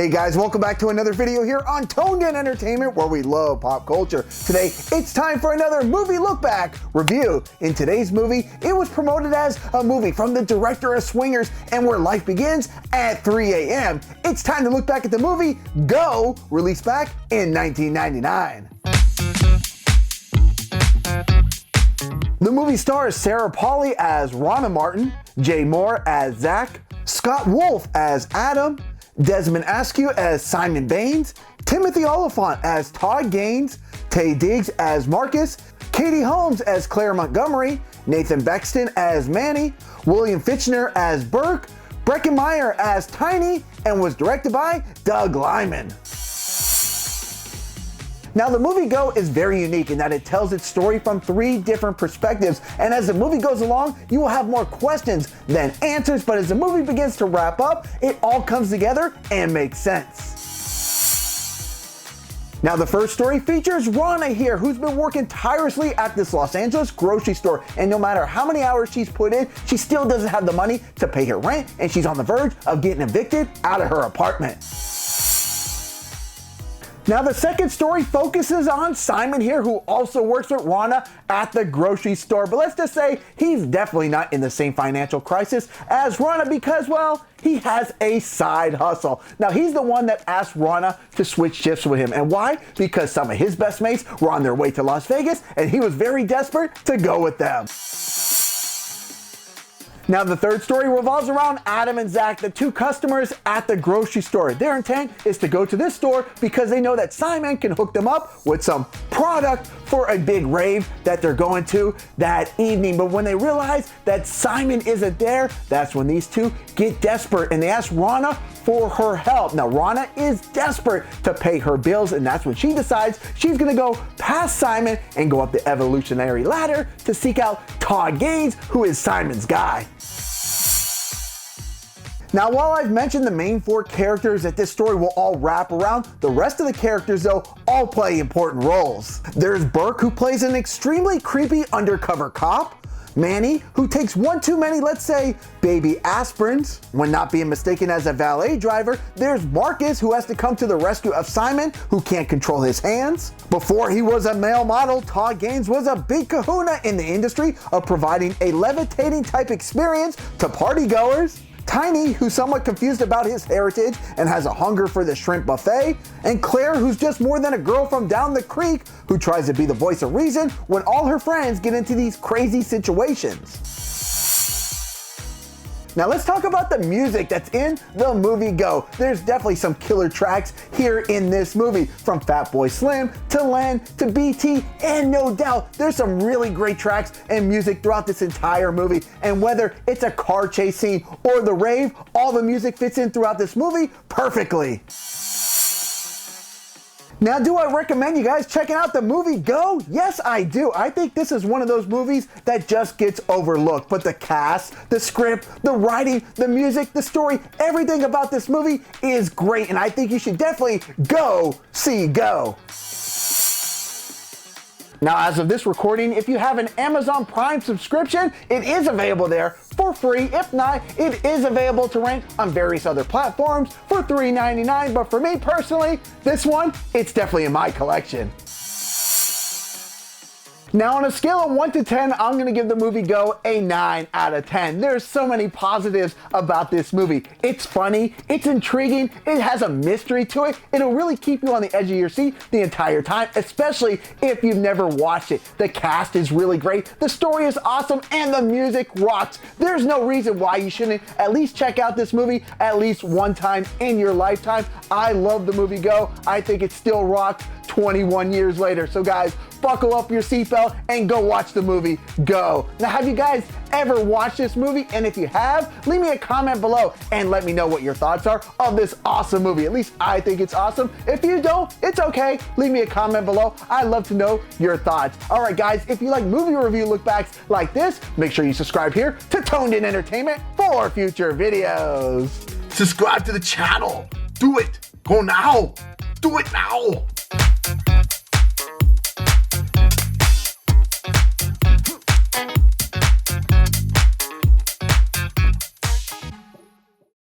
Hey guys, welcome back to another video here on Toned In Entertainment, where we love pop culture. Today, it's time for another movie look back review. In today's movie, it was promoted as a movie from the director of Swingers and Where Life Begins at 3 a.m. It's time to look back at the movie Go, released back in 1999. The movie stars Sarah Polley as Ronna Martin, Jay Mohr as Zack, Scott Wolf as Adam, Desmond Askew as Simon Baines, Timothy Olyphant as Todd Gaines, Taye Diggs as Marcus, Katie Holmes as Claire Montgomery, Nathan Bexton as Mannie, William Fichtner as Burke, Breckin Meyer as Taye, and was directed by Doug Liman. Now, the movie Go is very unique in that it tells its story from 3 different perspectives, and as the movie goes along, you will have more questions than answers, but as the movie begins to wrap up, it all comes together and makes sense. Now, the first story features Ronna here, who's been working tirelessly at this Los Angeles grocery store, and no matter how many hours she's put in, she still doesn't have the money to pay her rent, and she's on the verge of getting evicted out of her apartment. Now, the second story focuses on Simon here, who also works with Ronna at the grocery store. But let's just say he's definitely not in the same financial crisis as Ronna because, well, he has a side hustle. Now, he's the one that asked Ronna to switch shifts with him. And why? Because some of his best mates were on their way to Las Vegas, and he was very desperate to go with them. Now, the third story revolves around Adam and Zack, the 2 customers at the grocery store. Their intent is to go to this store because they know that Simon can hook them up with some product for a big rave that they're going to that evening. But when they realize that Simon isn't there, that's when these 2 get desperate and they ask Ronna for her help. Now, Ronna is desperate to pay her bills, and that's when she decides she's gonna go past Simon and go up the evolutionary ladder to seek out Todd Gaines, who is Simon's guy. Now, while I've mentioned the main 4 characters that this story will all wrap around, the rest of the characters, though, all play important roles. There's Burke, who plays an extremely creepy undercover cop. Mannie, who takes one too many, let's say, baby aspirins when not being mistaken as a valet driver. There's Marcus, who has to come to the rescue of Simon, who can't control his hands. Before he was a male model, Todd Gaines was a big kahuna in the industry of providing a levitating type experience to partygoers. Taye, who's somewhat confused about his heritage and has a hunger for the shrimp buffet, and Claire, who's just more than a girl from down the creek who tries to be the voice of reason when all her friends get into these crazy situations. Now, let's talk about the music that's in the movie Go. There's definitely some killer tracks here in this movie, from Fatboy Slim to Len to BT, and no doubt there's some really great tracks and music throughout this entire movie. And whether it's a car chase scene or the rave, all the music fits in throughout this movie perfectly. Now, do I recommend you guys checking out the movie Go? Yes, I do. I think this is one of those movies that just gets overlooked. But the cast, the script, the writing, the music, the story, everything about this movie is great. And I think you should definitely go see Go. Now, as of this recording, if you have an Amazon Prime subscription, it is available there for free. If not, it is available to rent on various other platforms for $3.99. But for me personally, this one, it's definitely in my collection. Now, on a scale of 1 to 10, I'm gonna give the movie Go a 9 out of 10. There's so many positives about this movie. It's funny, it's intriguing, it has a mystery to it. It'll really keep you on the edge of your seat the entire time, especially if you've never watched it. The cast is really great, the story is awesome, and the music rocks. There's no reason why you shouldn't at least check out this movie at least one time in your lifetime. I love the movie Go. I think it still rocks 21 years later. So guys, buckle up your seatbelt and go watch the movie Go. Now, have you guys ever watched this movie? And if you have, leave me a comment below and let me know what your thoughts are of this awesome movie. At least I think it's awesome. If you don't, it's okay. Leave me a comment below. I'd love to know your thoughts. All right, guys, if you like movie review lookbacks like this, make sure you subscribe here to Toned In Entertainment for future videos. Subscribe to the channel. Do it. Go now. Do it now.